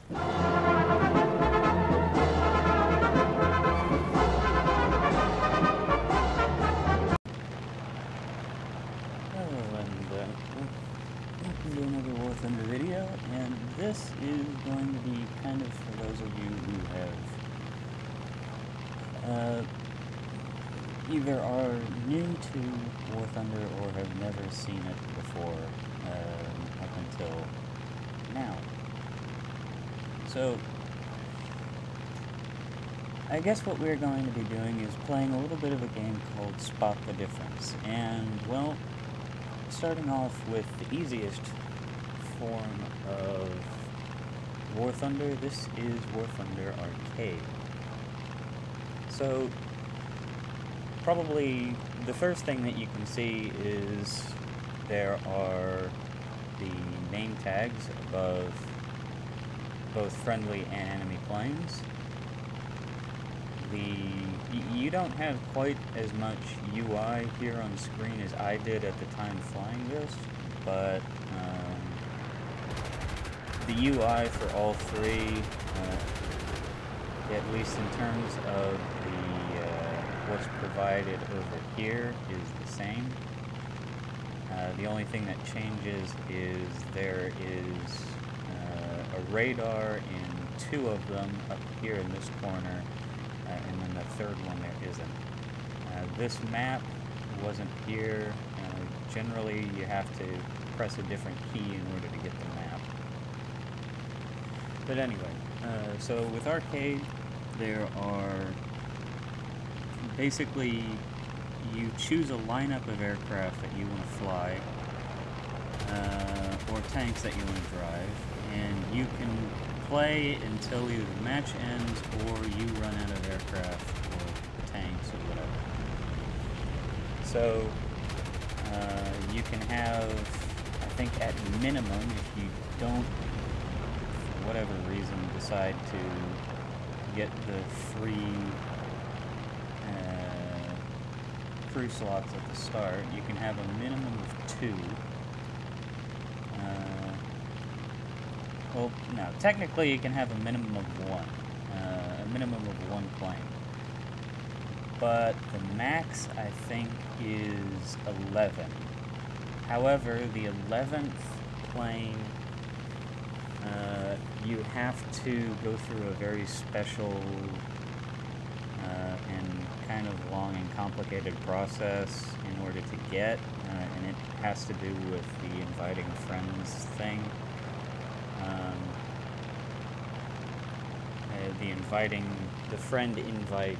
Welcome to another War Thunder video, and this is going to be kind of for those of you who have either are new to War Thunder or have never seen it before up until now. So, I guess what we're going to be doing is playing a little bit of a game called Spot the Difference, and, well, starting off with the easiest form of War Thunder, this is War Thunder Arcade. So, probably the first thing that you can see is there are the name tags above both friendly and enemy planes. You don't have quite as much UI here on the screen as I did at the time flying this, but the UI for all three, at least in terms of the what's provided over here, is the same. The only thing that changes is there is a radar in two of them up here in this corner. And then the third one there isn't. This map wasn't here. Generally, you have to press a different key in order to get the map. But anyway, so with Arcade, there are basically, you choose a lineup of aircraft that you want to fly, or tanks that you want to drive, and you can play until either the match ends or you run out of aircraft or tanks or whatever. So you can have, I think at minimum, if you don't, for whatever reason, decide to get the free crew slots at the start, you can have a minimum of 2. Well, no, technically you can have a minimum of 1. A minimum of 1 plane. But the max, I think, is 11. However, the 11th plane, you have to go through a very special and kind of long and complicated process in order to get, and it has to do with the inviting friends thing. The friend invite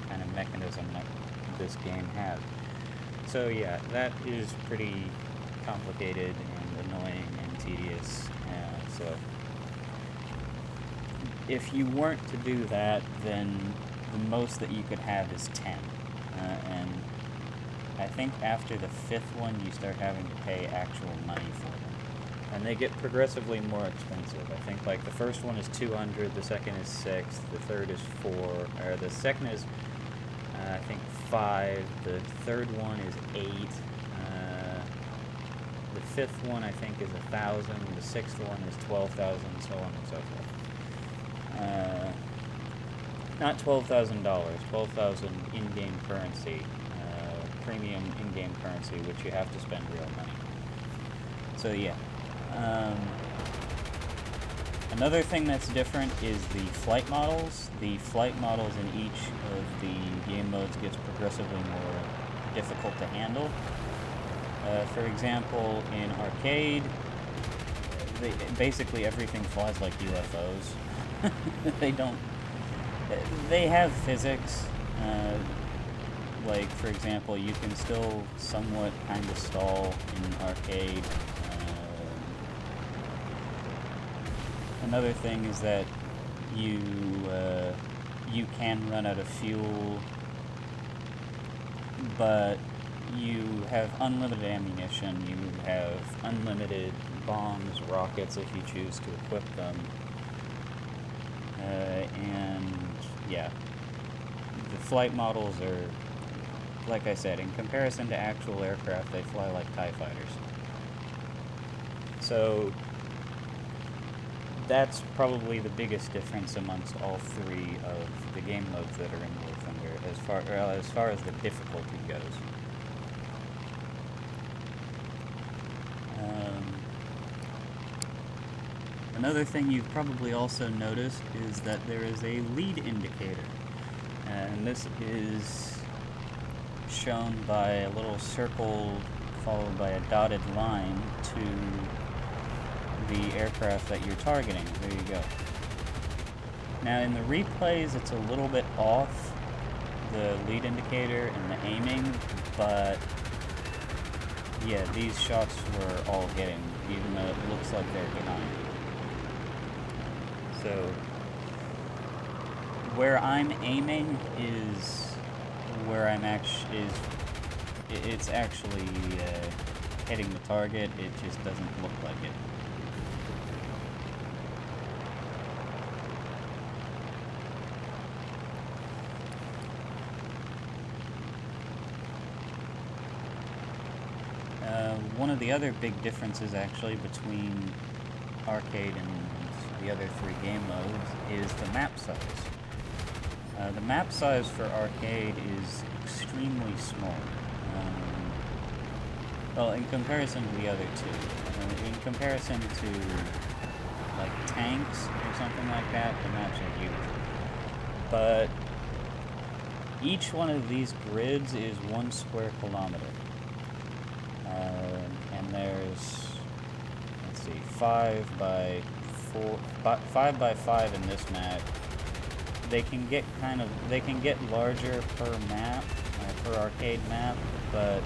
kind of mechanism that this game has. So yeah, that is pretty complicated and annoying and tedious. So if you weren't to do that, then the most that you could have is 10. And I think after the 5th one, you start having to pay actual money for them. And they get progressively more expensive. I think like the first one is 200, the second is 6, the third is 4, or the second is I think 5, the third one is 8, the 5th one I think is 1,000, the 6th one is 12,000, so on and so forth. Not $12,000, 12,000 in-game currency, premium in-game currency, which you have to spend real money. So yeah. Another thing that's different is the flight models. The flight models in each of the game modes gets progressively more difficult to handle. For example, in Arcade, basically everything flies like UFOs. They have physics. Like, for example, you can still somewhat kind of stall in Arcade. Another thing is that you can run out of fuel, but you have unlimited ammunition, you have unlimited bombs, rockets if you choose to equip them, and yeah, the flight models are, like I said, in comparison to actual aircraft, they fly like TIE fighters. So that's probably the biggest difference amongst all three of the game modes that are in War Thunder, as far as the difficulty goes. Another thing you've probably also noticed is that there is a lead indicator, and this is shown by a little circle followed by a dotted line to the aircraft that you're targeting. There you go. Now in the replays it's a little bit off, the lead indicator and the aiming, but yeah, these shots were all getting, even though it looks like they're behind. So where I'm aiming is where I'm it's actually hitting the target. It just doesn't look like it. One of the other big differences actually between arcade and the other three game modes is the map size. The map size for arcade is extremely small. Well, in comparison to the other two. In comparison to, like, tanks or something like that, the maps are huge. But each one of these grids is 1 square kilometer. And there's, let's see, 5 by 5 in this map. They can get larger per map, per arcade map, but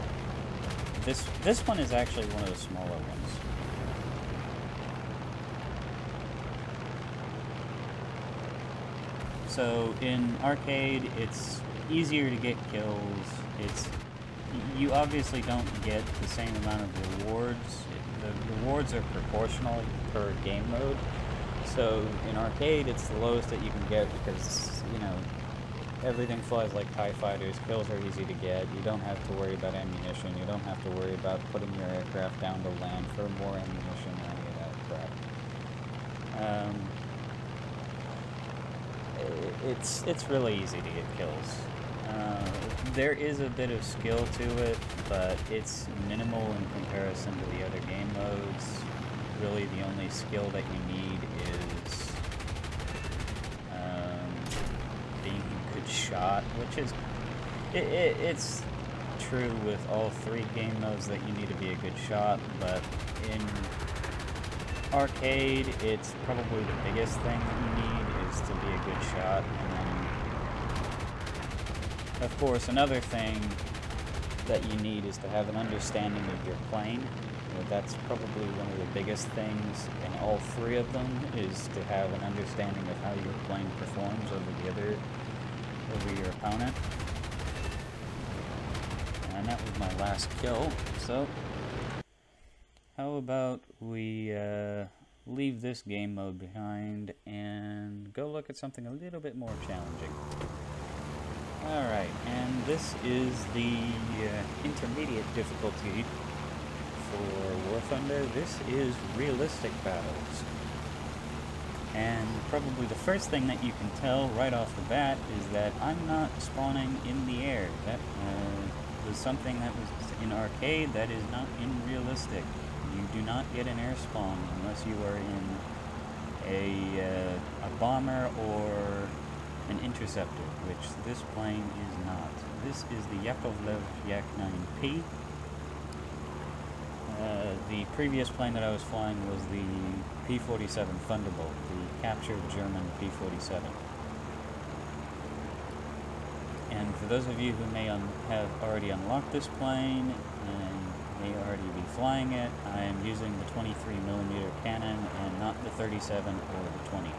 this one is actually one of the smaller ones. So in arcade, it's easier to get kills. You obviously don't get the same amount of rewards. The rewards are proportional per game mode. So in arcade, it's the lowest that you can get because, you know, everything flies like TIE fighters. Kills are easy to get. You don't have to worry about ammunition. You don't have to worry about putting your aircraft down to land for more ammunition or any of that crap. It's really easy to get kills. There is a bit of skill to it, but it's minimal in comparison to the other game modes. Really, the only skill that you need is being a good shot, which is it's true with all three game modes that you need to be a good shot, but in arcade, it's probably the biggest thing that you need is to be a good shot. And then, of course, another thing that you need is to have an understanding of your plane. That's probably one of the biggest things in all three of them, is to have an understanding of how your plane performs over your opponent. And that was my last kill, so how about we leave this game mode behind and go look at something a little bit more challenging. Alright, and this is the intermediate difficulty for War Thunder. This is realistic battles. And probably the first thing that you can tell right off the bat is that I'm not spawning in the air. That was something that was in arcade that is not in realistic. You do not get an air spawn unless you are in a bomber or an interceptor, which this plane is not. This is the Yakovlev Yak-9P. The previous plane that I was flying was the P-47 Thunderbolt, the captured German P-47. And for those of you who may have already unlocked this plane and may already be flying it, I am using the 23mm cannon and not the 37 or the 20.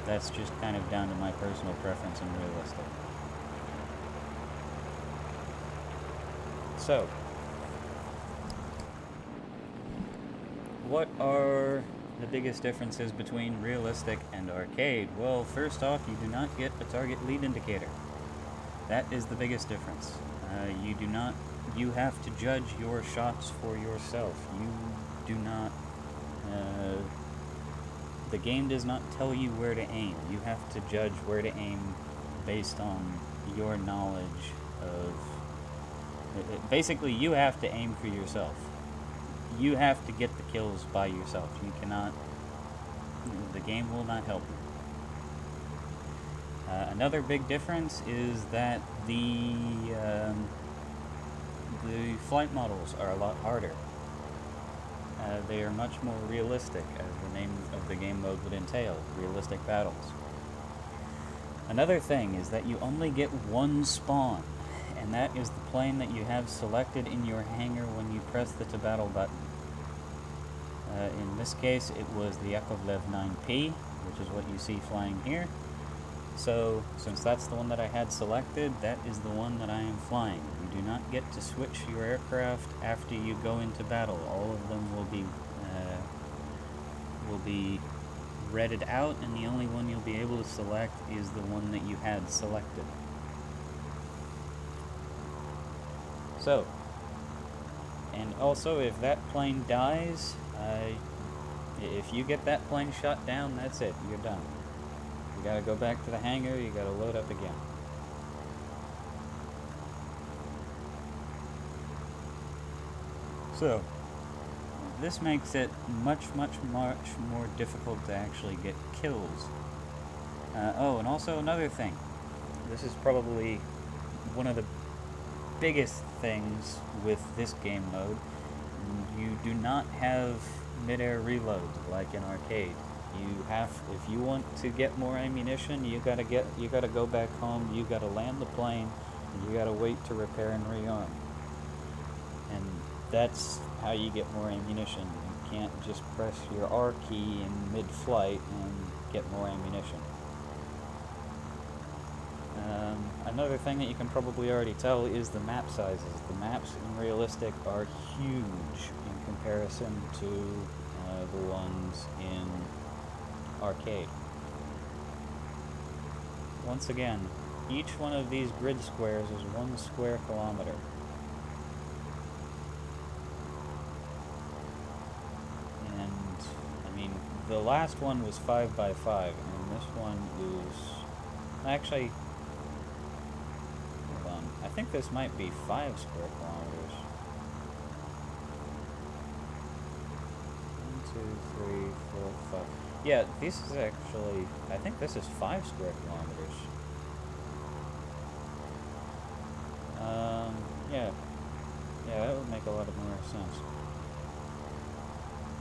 That's just kind of down to my personal preference and realistic. So, what are the biggest differences between realistic and arcade? Well, first off, you do not get a target lead indicator. That is the biggest difference. You have to judge your shots for yourself. You do not The game does not tell you where to aim. You have to judge where to aim based on your knowledge of... basically, you have to aim for yourself. You have to get the kills by yourself. You cannot... the game will not help you. Another big difference is that the flight models are a lot harder. They are much more realistic, as the name of the game mode would entail, realistic battles. Another thing is that you only get one spawn, and that is the plane that you have selected in your hangar when you press the to battle button. In this case, it was the Yakovlev 9P, which is what you see flying here. So, since that's the one that I had selected, that is the one that I am flying. You do not get to switch your aircraft after you go into battle. All of them will be redded out, and the only one you'll be able to select is the one that you had selected. So, and also if that plane dies, if you get that plane shot down, that's it, you're done. You gotta go back to the hangar, you gotta load up again. So, this makes it much more difficult to actually get kills. Oh, and also another thing. This is probably one of the biggest things with this game mode. You do not have mid-air reloads like in arcade. You have, if you want to get more ammunition, you gotta go back home, you gotta land the plane, and you gotta wait to repair and rearm. And that's how you get more ammunition. You can't just press your R key in mid-flight and get more ammunition. Another thing that you can probably already tell is the map sizes. The maps in Realistic are huge in comparison to the ones in arcade. Once again, each one of these grid squares is 1 square kilometer. And, I mean, the last one was 5 by 5, and this one is... Actually, hold on. I think this might be 5 square kilometers. 1, 2, 3, 4, 5... Yeah, this is actually, I think this is 5 square kilometers. Yeah, that would make a lot of more sense.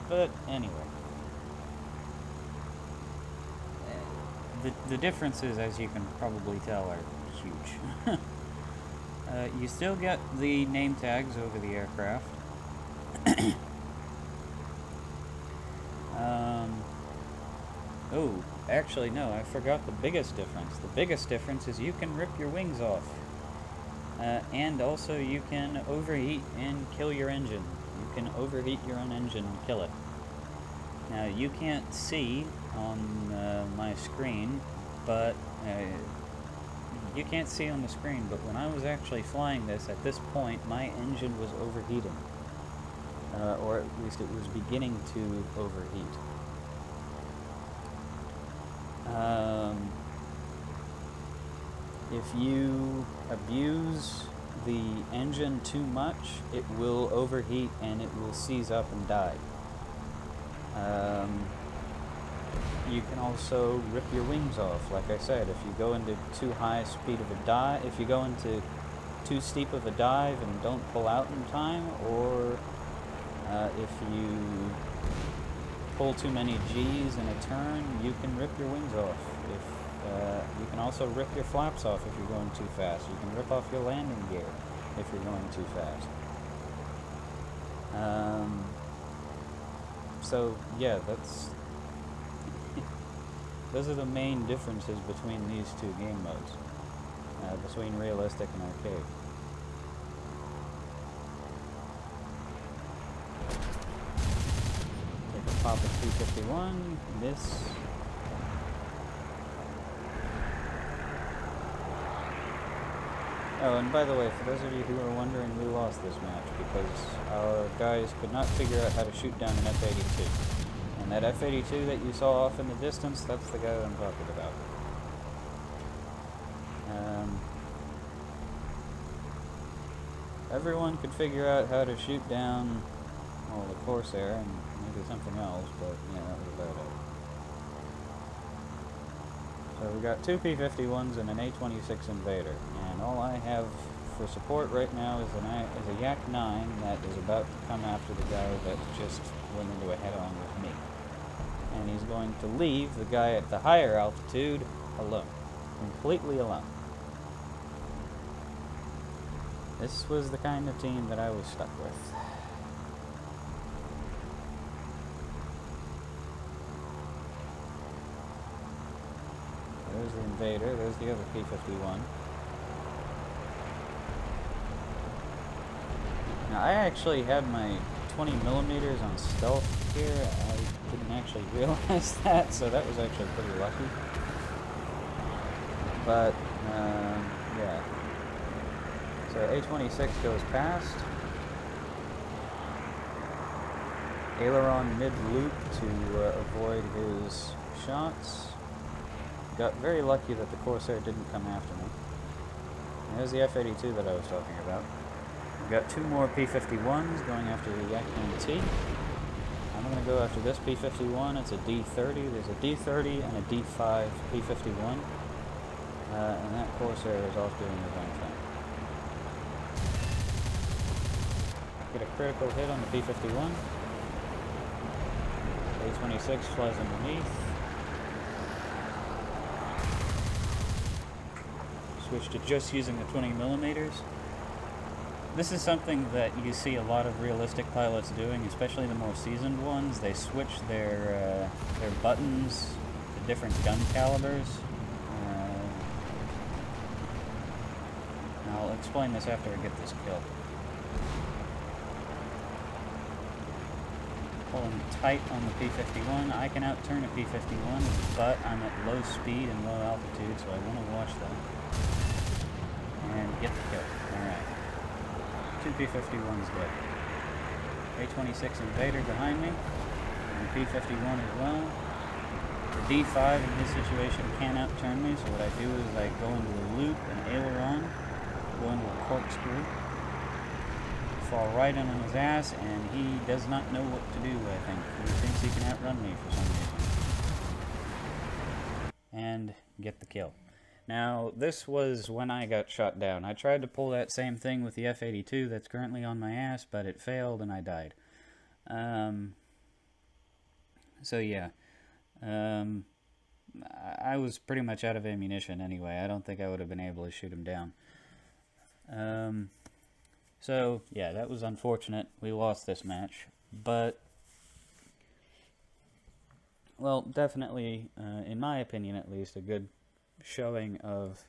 But anyway, the differences, as you can probably tell, are huge. You still get the name tags over the aircraft. Oh, actually no, I forgot the biggest difference. The biggest difference is you can rip your wings off. And also you can overheat and kill your engine. You can overheat your own engine and kill it. Now you can't see on my screen, but you can't see on the screen, but when I was actually flying this, at this point, my engine was overheating. Or at least it was beginning to overheat. If you abuse the engine too much, it will overheat and it will seize up and die. You can also rip your wings off. Like I said, if you go into too high speed of a dive, if you go into too steep of a dive and don't pull out in time, or if you pull too many G's in a turn, you can rip your wings off. You can also rip your flaps off if you're going too fast. You can rip off your landing gear if you're going too fast. So yeah, those are the main differences between these two game modes, between realistic and arcade. Take a pop at 251, miss. Oh, and by the way, for those of you who are wondering, we lost this match because our guys could not figure out how to shoot down an F-82. And that F-82 that you saw off in the distance, that's the guy that I'm talking about. Everyone could figure out how to shoot down, well, the Corsair and maybe something else, but yeah, that was about it. So we got two P-51s and an A-26 Invader, and all I have for support right now is a Yak-9 that is about to come after the guy that just went into a head-on with me. And he's going to leave the guy at the higher altitude alone. Completely alone. This was the kind of team that I was stuck with. There's the Invader, there's the other P-51. Now, I actually had my 20mm on stealth here. I didn't actually realize that, so that was actually pretty lucky. But, yeah. So A-26 goes past. Aileron mid-loop to avoid his shots. Got very lucky that the Corsair didn't come after me. There's the F-82 that I was talking about. We've got two more P-51s going after the Yak-9T. I'm going to go after this P-51. It's a D-30. There's a D-30 and a D-5 P-51. And that Corsair is off doing his own thing. Get a critical hit on the P-51. A-26 flies underneath. Switch to just using the 20mm. This is something that you see a lot of realistic pilots doing, especially the more seasoned ones. They switch their buttons to different gun calibers. I'll explain this after I get this kill. Pulling tight on the P-51. I can outturn a P-51, but I'm at low speed and low altitude, so I want to watch that. And get the kill. Alright. Two P-51s dead. A-26 Invader behind me. And P-51 as well. The D-5 in his situation can't outturn me, so what I do is I go into a loop, an aileron, go into a corkscrew, fall right in on his ass, and he does not know what to do, I think. He thinks he can outrun me for some reason. And get the kill. Now, this was when I got shot down. I tried to pull that same thing with the F-82 that's currently on my ass, but it failed and I died. So yeah. I was pretty much out of ammunition anyway. I don't think I would have been able to shoot him down. So, yeah, that was unfortunate. We lost this match. But, well, definitely, in my opinion at least, a good showing of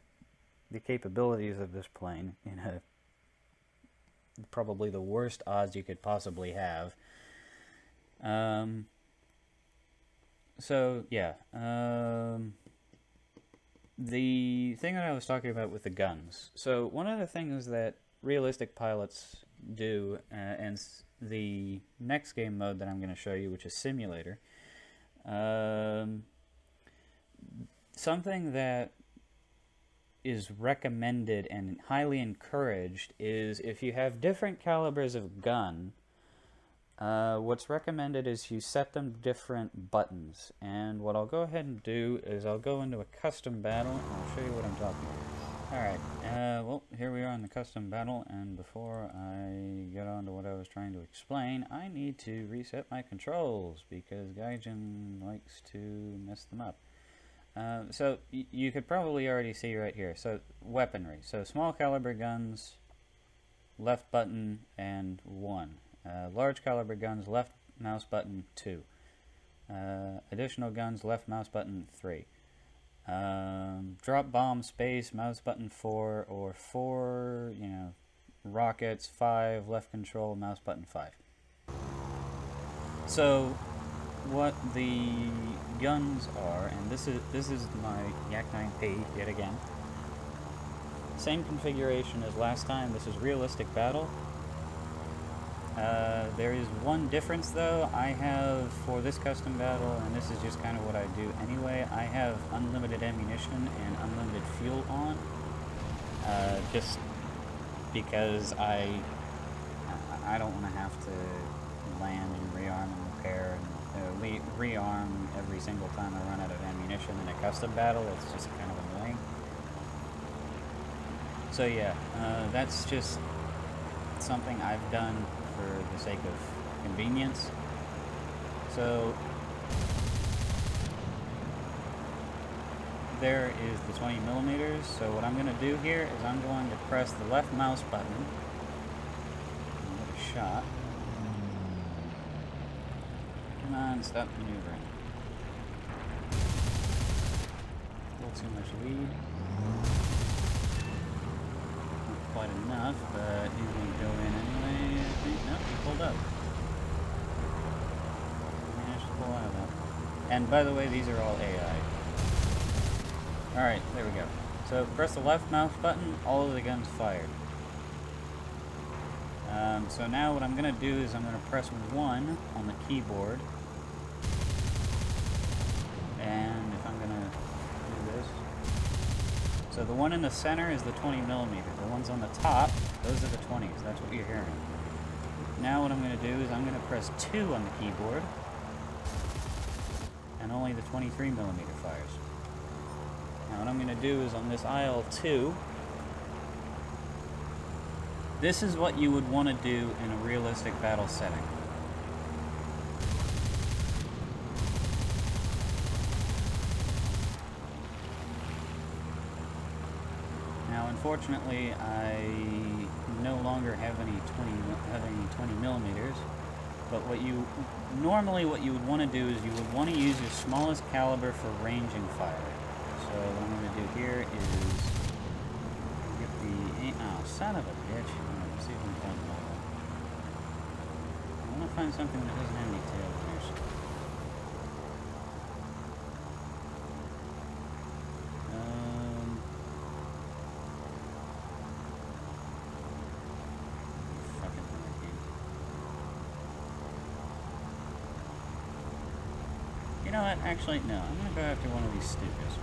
the capabilities of this plane in a probably the worst odds you could possibly have. So, yeah. The thing that I was talking about with the guns. So, one of the things that realistic pilots do, and the next game mode that I'm going to show you, which is Simulator, something that is recommended and highly encouraged is if you have different calibers of gun, what's recommended is you set them different buttons. And what I'll go ahead and do is I'll go into a custom battle and I'll show you what I'm talking about. Alright, well, here we are in the custom battle, and before I get on to what I was trying to explain, I need to reset my controls, because Gaijin likes to mess them up. So, you could probably already see right here. So, weaponry. So, small caliber guns, left button, and 1. Large caliber guns, left mouse button, 2. Additional guns, left mouse button, 3. Drop bomb, space, mouse button 4, or 4, you know, rockets, 5, left control, mouse button 5. So, what the guns are, and this is my Yak-9P yet again. Same configuration as last time. This is realistic battle. There is one difference though. I have, for this custom battle, and this is just kind of what I do anyway, I have unlimited ammunition and unlimited fuel on. Just because I don't want to have to land and rearm and repair and rearm every single time I run out of ammunition in a custom battle. It's just kind of annoying. So yeah, that's just something I've done for the sake of convenience. So there is the 20 millimeters. So what I'm going to do here is I'm going to press the left mouse button and get a shot. Come on, stop maneuvering. A little too much lead. Not quite enough, but he's going to go in anyway. I think. Nope, he pulled up. He managed to pull out of that. And by the way, these are all AI. Alright, there we go. So press the left mouse button, all of the guns fired. So now what I'm going to do is I'm going to press 1 on the keyboard. And if I'm going to do this. So the one in the center is the 20 millimeter. The ones on the top, those are the 20s. That's what you're hearing. Now what I'm going to do is I'm going to press 2 on the keyboard. And only the 23 millimeter fires. Now what I'm going to do is on this IL-2, this is what you would want to do in a realistic battle setting. Now unfortunately I no longer have any 20 millimeters, but what you would want to do is you would want to use your smallest caliber for ranging fire. So what I'm going to do here is get the... Oh, son of a bitch. Let's see if we can find that. I want to find something that doesn't have any tail wires. Fucking game. You know what? Actually, no. I'm going to go after one of these stupids.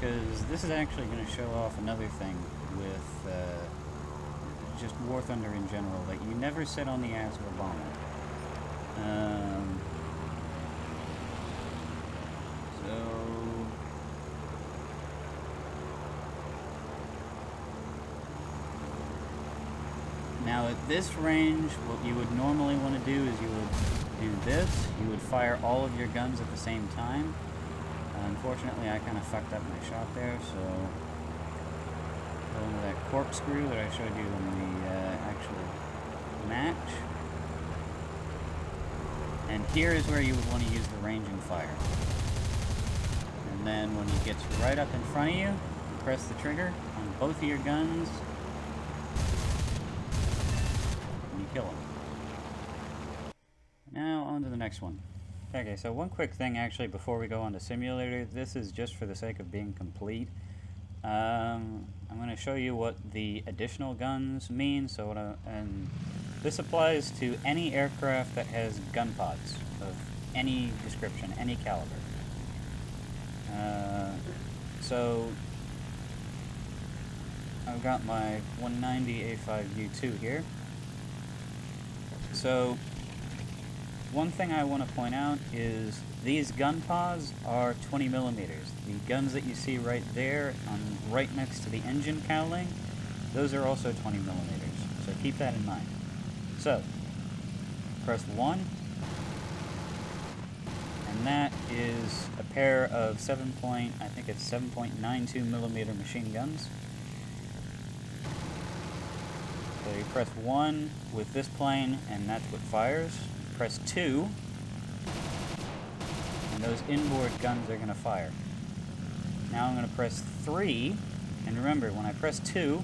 Because this is actually going to show off another thing with just War Thunder in general, that you never sit on the ass of a bomber. Now at this range, what you would normally want to do is you would do this. You would fire all of your guns at the same time. Unfortunately, I kind of fucked up my shot there, so go into that corkscrew that I showed you in the actual match. And here is where you would want to use the ranging fire. And then when he gets right up in front of you, you press the trigger on both of your guns, and you kill him. Now on to the next one. Okay, so one quick thing actually before we go on to simulator. This is just for the sake of being complete. I'm going to show you what the additional guns mean. And this applies to any aircraft that has gun pods of any description, any caliber. So I've got my 190 A5U2 here. So one thing I want to point out is these gun pods are 20 millimeters. The guns that you see right there, right next to the engine cowling, those are also 20 millimeters. So keep that in mind. So press 1, and that is a pair of 7.92 millimeter machine guns. So you press 1 with this plane, and that's what fires. Press 2, and those inboard guns are going to fire. Now I'm going to press 3, and remember, when I press 2,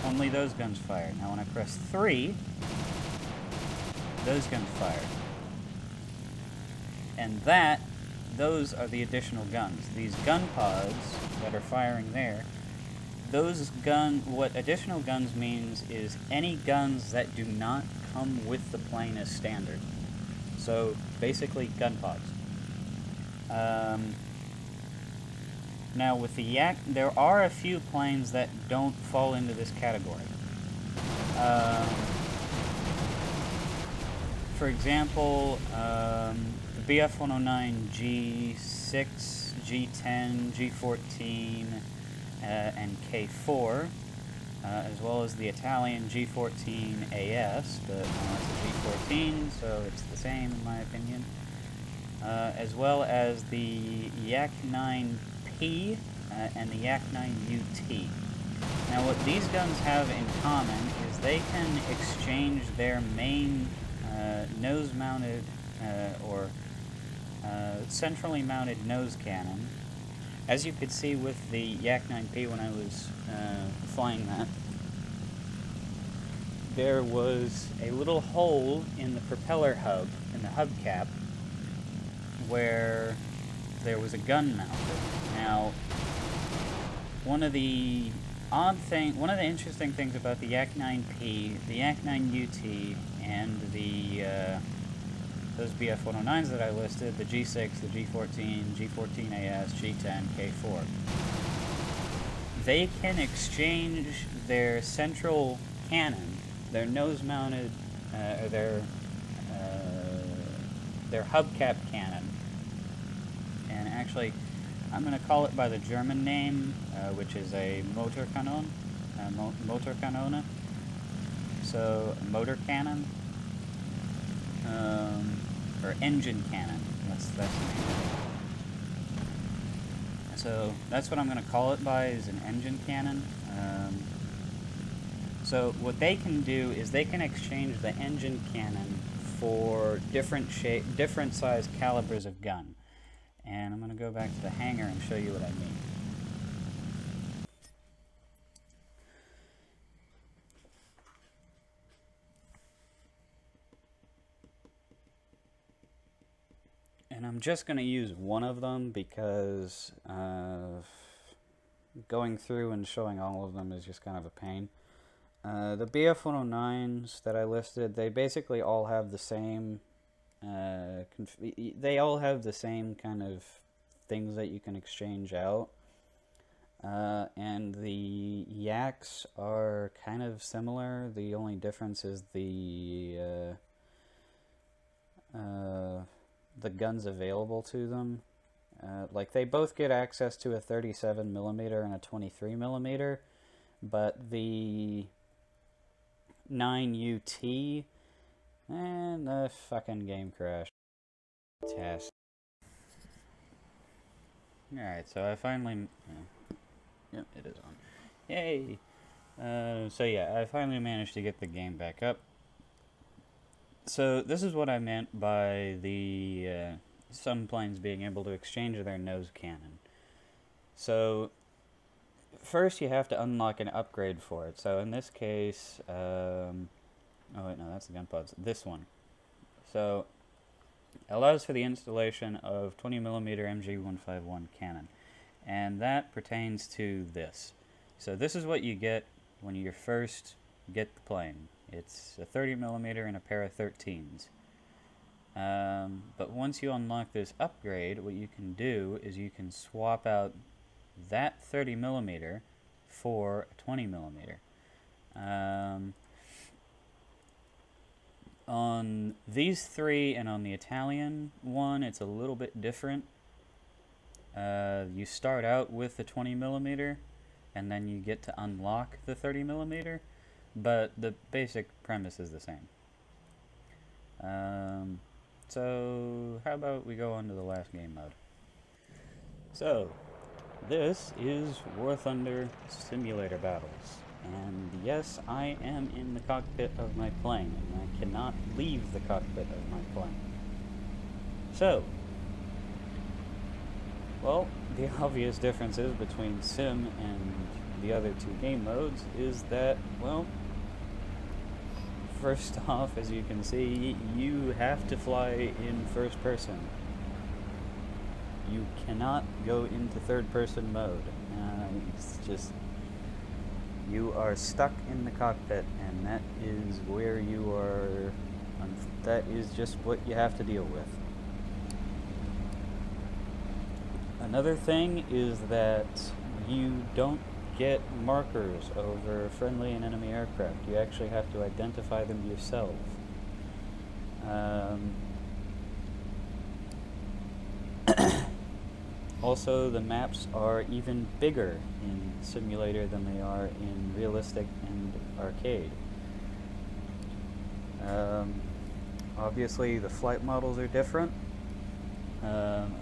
only those guns fire. Now when I press 3, those guns fire. And those are the additional guns. These gun pods that are firing there, what additional guns means is any guns that do not come with the plane as standard. So basically gun pods. Now with the Yak, there are a few planes that don't fall into this category. For example, the BF-109 G6, G10, G14, and K4, as well as the Italian G14 AS, but it's a G14, so it's the same in my opinion, as well as the Yak-9P and the Yak-9UT. Now what these guns have in common is they can exchange their main nose-mounted or centrally mounted nose cannon. As you could see with the Yak-9P when I was flying that, there was a little hole in the propeller hub, in the hubcap, where there was a gun mounted. Now, one of the interesting things about the Yak-9P, the Yak-9UT, and the those BF-109s that I listed, the G6, the G14, G14AS, G10, K4, they can exchange their central cannon, their nose-mounted, or their hubcap cannon, and actually, I'm going to call it by the German name, which is a Motorkanon, Motorkanone, so motor cannon, or engine cannon, that's the name. So that's what I'm going to call it by, is an engine cannon. So what they can do is they can exchange the engine cannon for different size calibers of gun. And I'm going to go back to the hangar and show you what I mean. And I'm just going to use one of them because going through and showing all of them is just kind of a pain. The BF-109s that I listed, they basically all have the same they all have the same kind of things that you can exchange out, and the Yaks are kind of similar. The only difference is the guns available to them. Like, they both get access to a 37mm and a 23mm, but the 9UT, and the fucking game crashed. Test. Alright, so I finally... Yep, it is on. Yay! So yeah, I finally managed to get the game back up. So this is what I meant by the some planes being able to exchange their nose cannon. So first you have to unlock an upgrade for it. So in this case, oh wait, no, that's the gun pods. This one. So it allows for the installation of 20mm MG151 cannon, and that pertains to this. So this is what you get when you first get the plane. It's a 30mm and a pair of 13s. But once you unlock this upgrade, what you can do is you can swap out that 30mm for a 20mm. On these three and on the Italian one, it's a little bit different. You start out with the 20mm, and then you get to unlock the 30mm, but the basic premise is the same. So how about we go on to the last game mode. So this is War Thunder Simulator Battles, and yes, I am in the cockpit of my plane, and I cannot leave the cockpit of my plane. So, well, the obvious differences between Sim and the other two game modes is that, well, first off, as you can see, you have to fly in first person. You cannot go into third person mode. It's just You are stuck in the cockpit, and that is where you are. That is just what you have to deal with. Another thing is that you don't get markers over friendly and enemy aircraft. You actually have to identify them yourself. Also, the maps are even bigger in simulator than they are in realistic and arcade. Obviously, the flight models are different.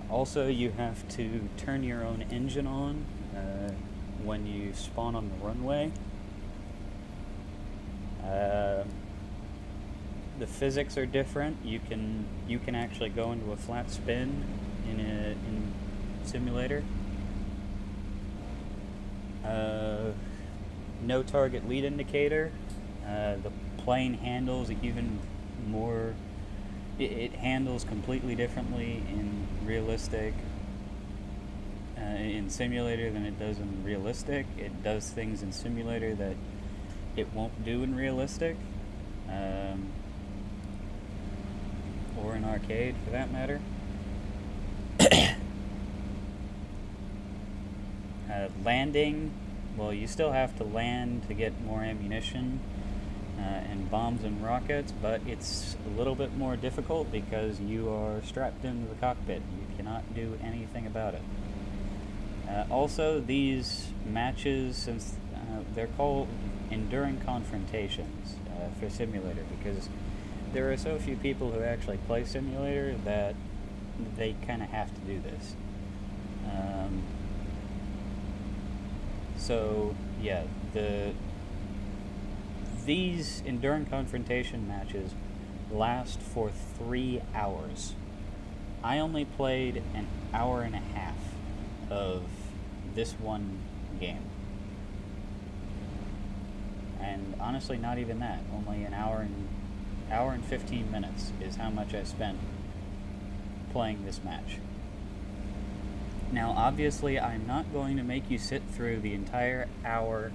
Also, you have to turn your own engine on when you spawn on the runway. The physics are different. You can actually go into a flat spin in simulator. No target lead indicator. The plane handles even more. It handles completely differently in realistic, in simulator than it does in realistic. It does things in simulator that it won't do in realistic, or in arcade for that matter. Landing, well, you still have to land to get more ammunition and bombs and rockets, but it's a little bit more difficult because you are strapped into the cockpit. You cannot do anything about it. Also, these matches, since they're called enduring confrontations for simulator, because there are so few people who actually play simulator that they kind of have to do this. So yeah, these enduring confrontation matches last for 3 hours. I only played an hour and a half of this one game. And honestly, not even that. Only an hour and 15 minutes is how much I spent playing this match. Now, obviously, I'm not going to make you sit through the entire hour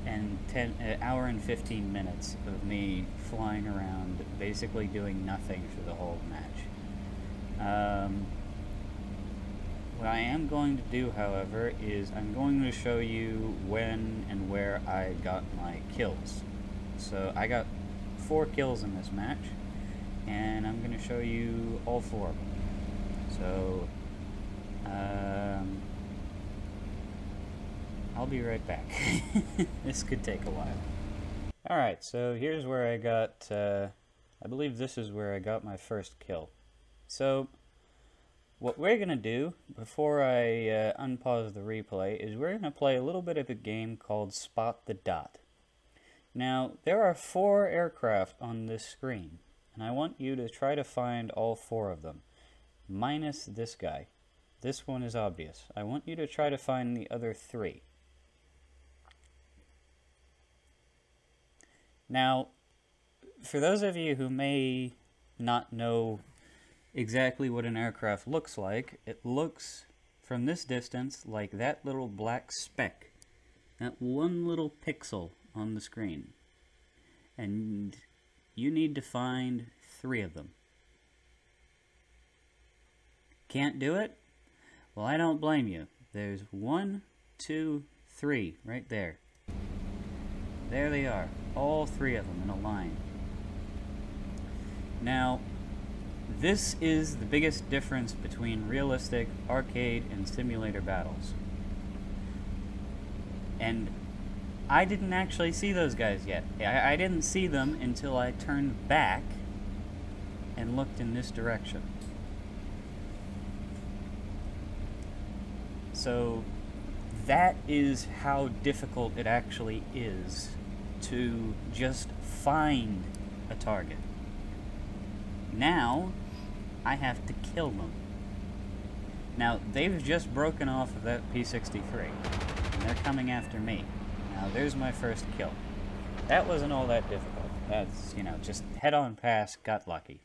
and 15 minutes of me flying around, basically doing nothing for the whole match. What I am going to do, however, is I'm going to show you when and where I got my kills. So I got 4 kills in this match, and I'm going to show you all 4 of them. So I'll be right back. This could take a while. Alright, so here's where I got, I believe this is where I got my first kill. So, what we're going to do, before I unpause the replay, is we're going to play a little bit of a game called Spot the Dot. Now, there are 4 aircraft on this screen, and I want you to try to find all 4 of them, minus this guy. This one is obvious. I want you to try to find the other 3. Now, for those of you who may not know exactly what an aircraft looks like, it looks from this distance like that little black speck, that one little pixel on the screen. And you need to find 3 of them. Can't do it? Well, I don't blame you. There's 1, 2, 3 right there. There they are, all 3 of them in a line. Now, this is the biggest difference between realistic, arcade, and simulator battles. And I didn't actually see those guys yet. I didn't see them until I turned back and looked in this direction. So that is how difficult it actually is to just find a target. Now, I have to kill them. Now, they've just broken off of that P-63, and they're coming after me. Now, there's my first kill. That wasn't all that difficult. That's, you know, just head-on pass, got lucky.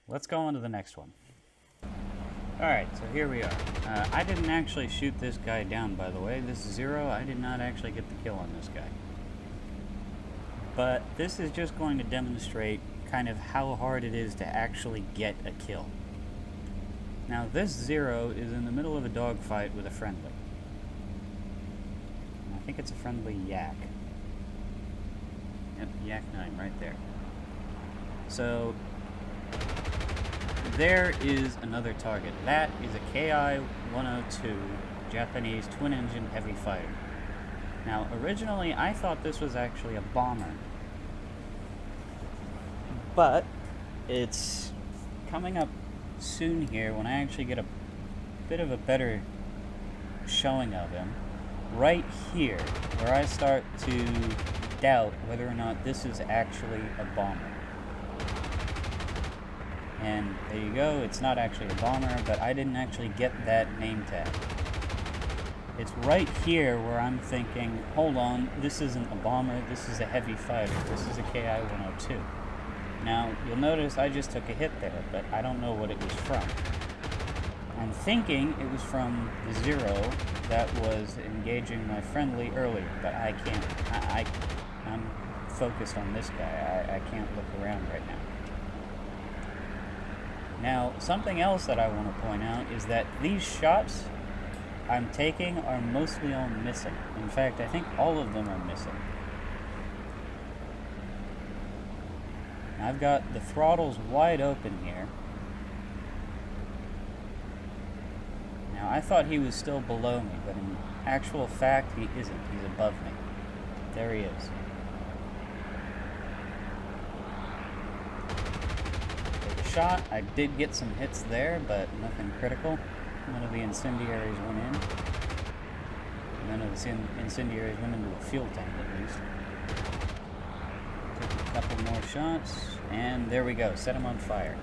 Let's go on to the next one. Alright, so here we are. I didn't actually shoot this guy down, by the way. This is Zero. I did not actually get the kill on this guy. But this is just going to demonstrate kind of how hard it is to actually get a kill. Now, this Zero is in the middle of a dogfight with a friendly. I think it's a friendly Yak. Yep, Yak 9 right there. So, there is another target. That is a KI-102 Japanese twin-engine heavy fighter. Now, originally, I thought this was actually a bomber. But, it's coming up soon here when I actually get a bit of a better showing of him. Right here, where I start to doubt whether or not this is actually a bomber. And there you go, it's not actually a bomber, but I didn't actually get that name tag. It's right here where I'm thinking, hold on, this isn't a bomber, this is a heavy fighter, this is a KI-102. Now, you'll notice I just took a hit there, but I don't know what it was from. I'm thinking it was from the Zero that was engaging my friendly earlier, but I can't, I'm focused on this guy, I can't look around right now. Now, something else that I want to point out is that these shots I'm taking are mostly all missing. In fact, I think all of them are missing. I've got the throttles wide open here. Now, I thought he was still below me, but in actual fact, he isn't. He's above me. There he is. Take a shot. I did get some hits there, but nothing critical. None of the incendiaries went in. None of the incendiaries went into a fuel tank, at least. Took a couple more shots, and there we go. Set him on fire.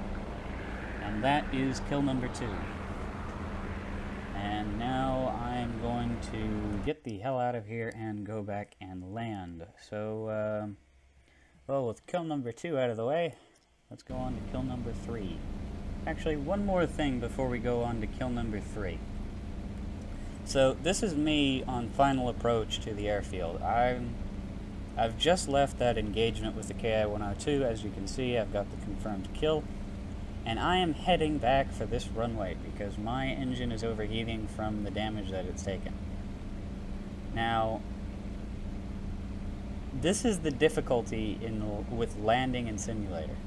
And that is kill number 2. And now I'm going to get the hell out of here and go back and land. So, well, with kill number 2 out of the way, let's go on to kill number 3. Actually, one more thing before we go on to kill number 3. So, this is me on final approach to the airfield. I've just left that engagement with the KI-102. As you can see, I've got the confirmed kill. And I am heading back for this runway because my engine is overheating from the damage that it's taken. Now, this is the difficulty with landing in simulator.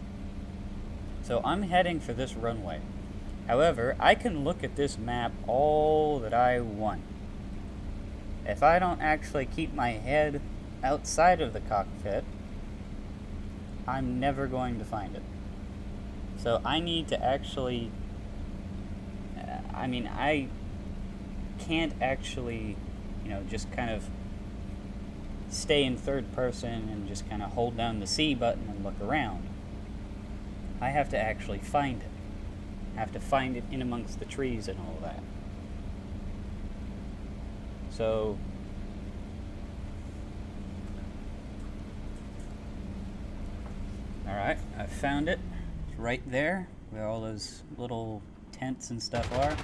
So I'm heading for this runway. However, I can look at this map all that I want. If I don't actually keep my head outside of the cockpit, I'm never going to find it. So I need to actually, I can't actually, just kind of stay in third person and just kind of hold down the C button and look around. I have to actually find it. I have to find it in amongst the trees and all that. So, alright, I found it. Right there, where all those little tents and stuff are.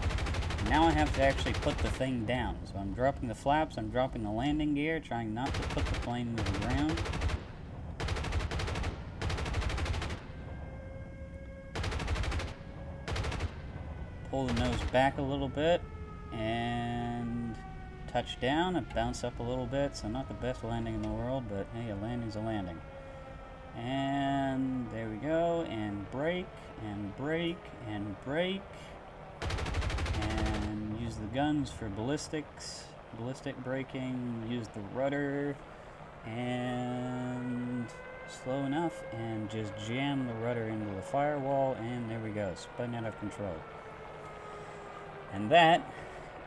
Now I have to actually put the thing down. So I'm dropping the flaps, I'm dropping the landing gear, trying not to put the plane into the ground. Pull the nose back a little bit, and touch down and bounce up a little bit. So not the best landing in the world, but hey, a landing's a landing. And there we go, and brake, and brake, and brake, and use the guns for ballistic braking, use the rudder, and slow enough, and just jam the rudder into the firewall, and there we go, spun out of control. And that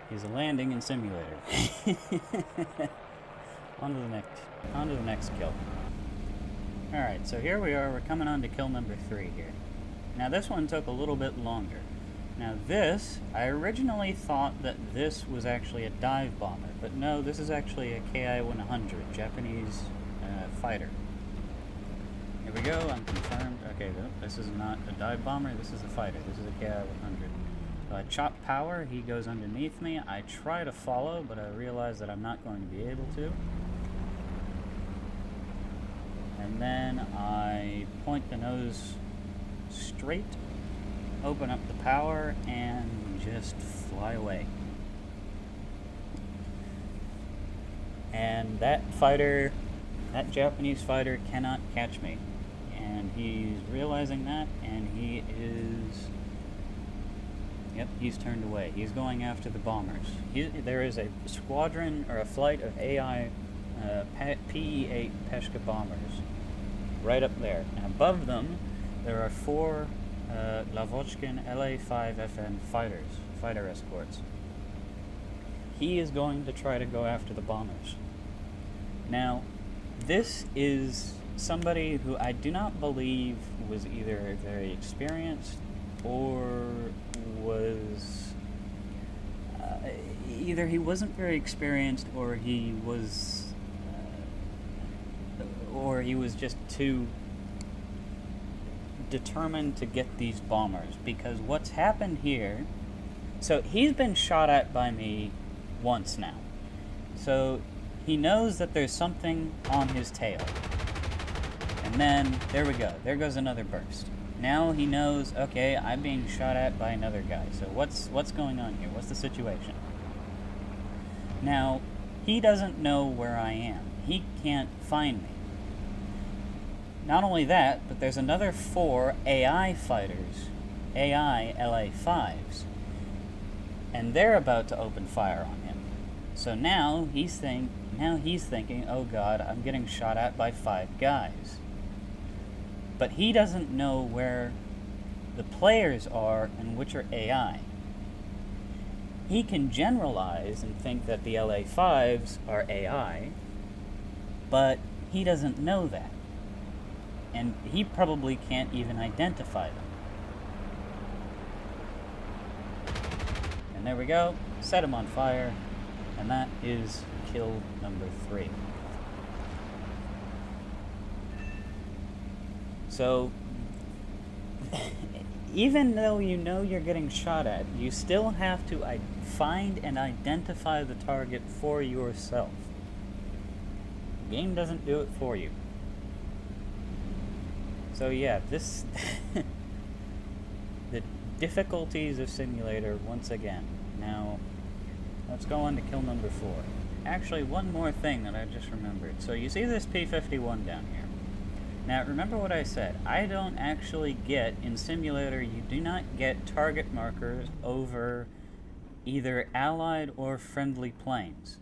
is a landing in simulator. On to the next kill. Alright, so here we are, we're coming on to kill number 3 here. Now this one took a little bit longer. Now this, I originally thought that this was actually a dive bomber, but no, this is actually a KI-100, Japanese fighter. Here we go, I'm confirmed. Okay, this is not a dive bomber, this is a fighter. This is a KI-100. I chop power, he goes underneath me. I try to follow, but I realize that I'm not going to be able to. And then I point the nose straight, open up the power, and just fly away. And that fighter, that Japanese fighter, cannot catch me. And he's realizing that, and he is... Yep, he's turned away. He's going after the bombers. There is a squadron, or a flight of AI PE-8 Peshka bombers right up there. And above them, there are 4 Lavochkin LA-5FN fighters, fighter escorts. He is going to try to go after the bombers. Now, this is somebody who I do not believe was either very experienced or was... either he wasn't very experienced or he was just too determined to get these bombers, because what's happened here... So he's been shot at by me once now. So he knows that there's something on his tail. And then, there we go. There goes another burst. Now he knows, okay, I'm being shot at by another guy. So what's going on here? What's the situation? Now, he doesn't know where I am. He can't find me. Not only that, but there's another 4 AI fighters, AI LA-5s, and they're about to open fire on him. So now he's thinking, oh god, I'm getting shot at by 5 guys. But he doesn't know where the players are and which are AI. He can generalize and think that the LA-5s are AI, but he doesn't know that. And he probably can't even identify them. And there we go, set him on fire, and that is kill number 3. So, even though you know you're getting shot at, you still have to find and identify the target for yourself. The game doesn't do it for you. So yeah, this... the difficulties of Simulator once again. Now, let's go on to kill number 4. Actually, one more thing that I just remembered. So you see this P-51 down here. Now, remember what I said. I don't actually get, in Simulator, you do not get target markers over either allied or friendly planes.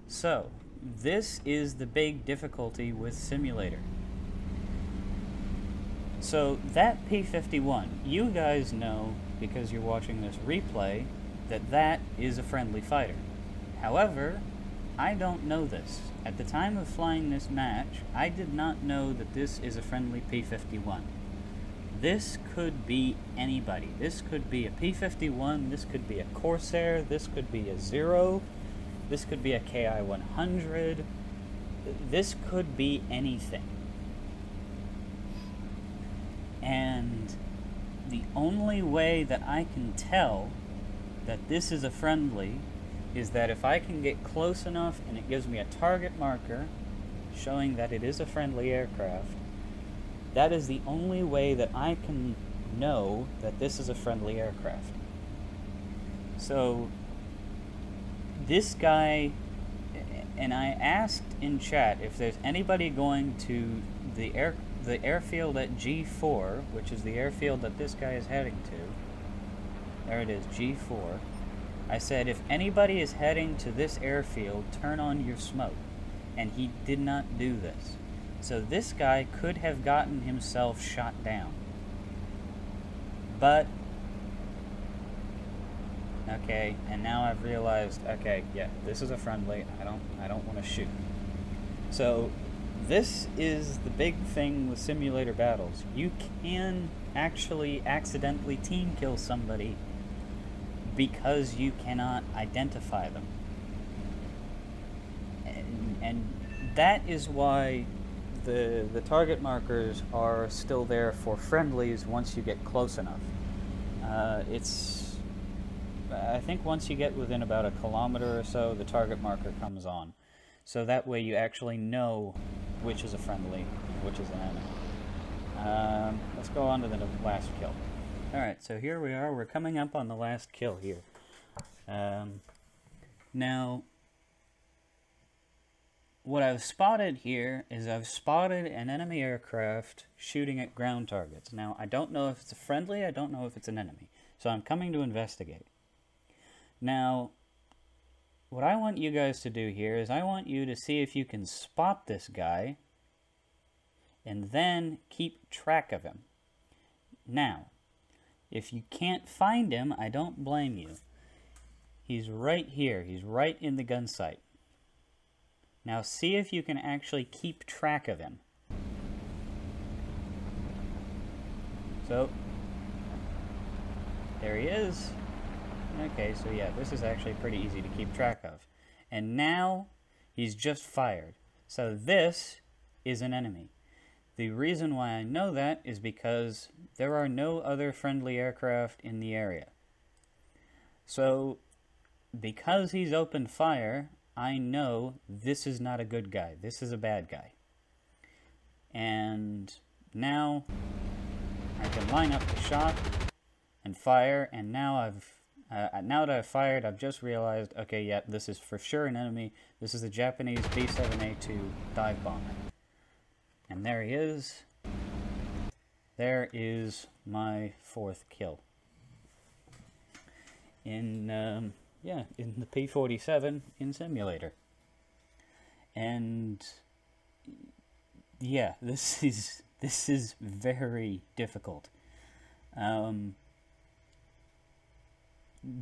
So, this is the big difficulty with Simulator. So, that P-51, you guys know, because you're watching this replay, that that is a friendly fighter. However, I don't know this. At the time of flying this match, I did not know that this is a friendly P-51. This could be anybody. This could be a P-51, this could be a Corsair, this could be a Zero, this could be a KI-100, this could be anything. And the only way that I can tell that this is a friendly is that if I can get close enough and it gives me a target marker showing that it is a friendly aircraft, that is the only way that I can know that this is a friendly aircraft. So, this guy, and I asked in chat if there's anybody going to the airfield at G4, which is the airfield that this guy is heading to. There it is, G4. I said, if anybody is heading to this airfield, turn on your smoke. And he did not do this. So this guy could have gotten himself shot down. But, okay, and now I've realized, okay, yeah, this is a friendly, I don't want to shoot. So, this is the big thing with simulator battles. You can actually accidentally team kill somebody because you cannot identify them. And that is why the target markers are still there for friendlies once you get close enough. It's I think once you get within about a kilometer or so, the target marker comes on. So that way you actually know which is a friendly and which is an enemy. Let's go on to the last kill. Alright, so here we are. We're coming up on the last kill here. Now, what I've spotted here is I've spotted an enemy aircraft shooting at ground targets. Now, I don't know if it's a friendly, I don't know if it's an enemy. So I'm coming to investigate. Now, what I want you guys to do here is I want you to see if you can spot this guy and then keep track of him. Now, if you can't find him, I don't blame you. He's right here. He's right in the gun sight. Now see if you can actually keep track of him. So, there he is. Okay, so yeah, this is actually pretty easy to keep track of. And now, he's just fired. So this is an enemy. The reason why I know that is because there are no other friendly aircraft in the area. So, because he's opened fire, I know this is not a good guy. This is a bad guy. And now I can line up the shot and fire, and now now that I've fired, I've just realized, okay, yeah, this is for sure an enemy. This is the Japanese B-7A2 dive bomber. And there he is. There is my 4th kill. In the P-47 in Simulator. And yeah, this is very difficult.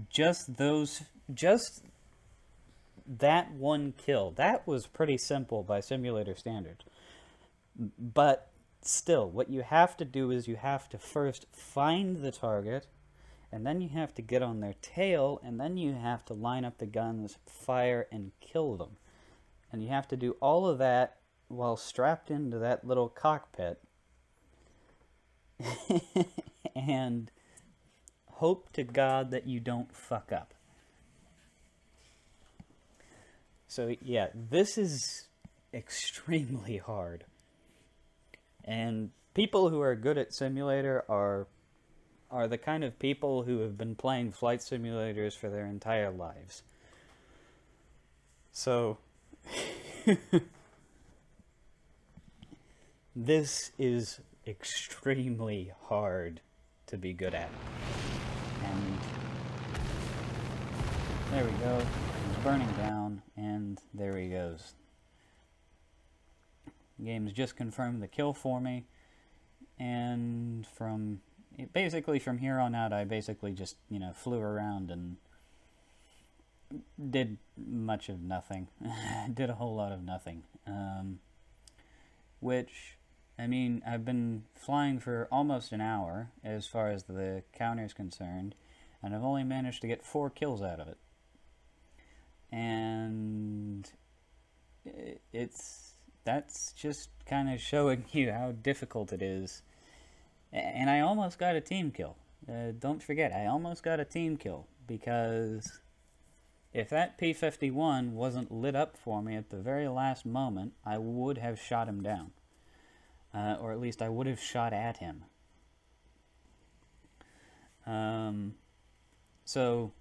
Just that one kill, that was pretty simple by simulator standards. But still, what you have to do is you have to first find the target, and then you have to get on their tail, and then you have to line up the guns, fire, and kill them. And you have to do all of that while strapped into that little cockpit. And hope to God that you don't fuck up. So yeah, this is extremely hard. And people who are good at simulator are the kind of people who have been playing flight simulators for their entire lives. So, this is extremely hard to be good at. And there we go. He's burning down, and there he goes. The game's just confirmed the kill for me, and basically from here on out, I basically just, flew around and did much of nothing. Did a whole lot of nothing. Which, I mean, I've been flying for almost an hour, as far as the counter's concerned, and I've only managed to get 4 kills out of it. And that's just kind of showing you how difficult it is. And I almost got a team kill. Don't forget, I almost got a team kill, because if that P-51 wasn't lit up for me at the very last moment, I would have shot him down. Or at least I would have shot at him. So,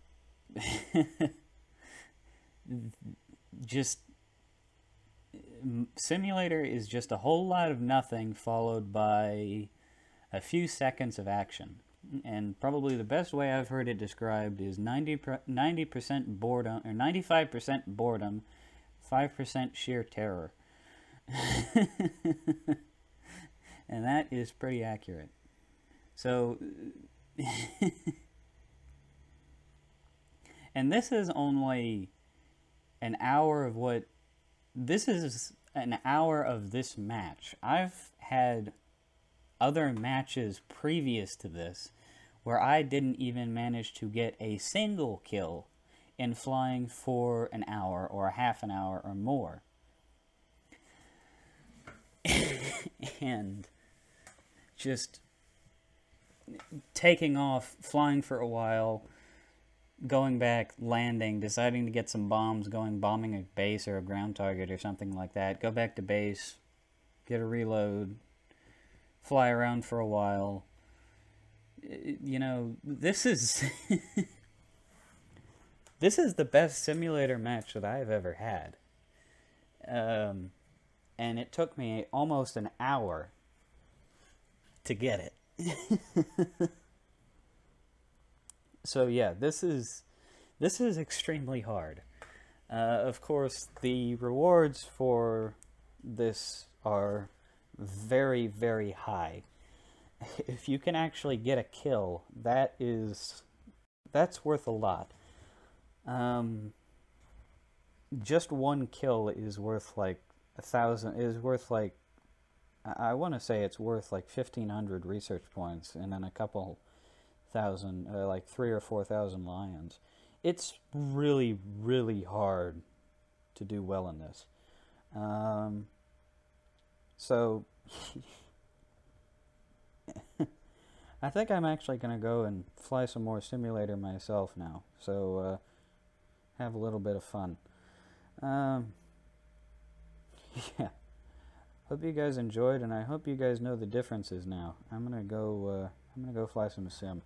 just... Simulator is just a whole lot of nothing followed by a few seconds of action. And probably the best way I've heard it described is 90% boredom, or 95% boredom, 5% sheer terror. And that is pretty accurate. So, and this is only an hour of what... This is an hour of this match. I've had other matches previous to this where I didn't even manage to get a single kill in flying for an hour or a half an hour or more. And just taking off, flying for a while, going back, landing, deciding to get some bombs, going bombing a base or a ground target or something like that, go back to base, get a reload, fly around for a while. You know, this is this is the best simulator match that I've ever had. And it took me almost an hour to get it. So yeah, this is extremely hard. Of course, the rewards for this are very, very high. If you can actually get a kill, that's worth a lot. Just one kill is worth like 1,000. Is worth like, I want to say it's worth like 1,500 research points, and then a couple thousand, like 3,000 or 4,000 lions. It's really, really hard to do well in this. So I think I'm actually going to go and fly some more simulator myself now. So have a little bit of fun. Yeah. Hope you guys enjoyed, and I hope you guys know the differences now. I'm gonna go fly some sim.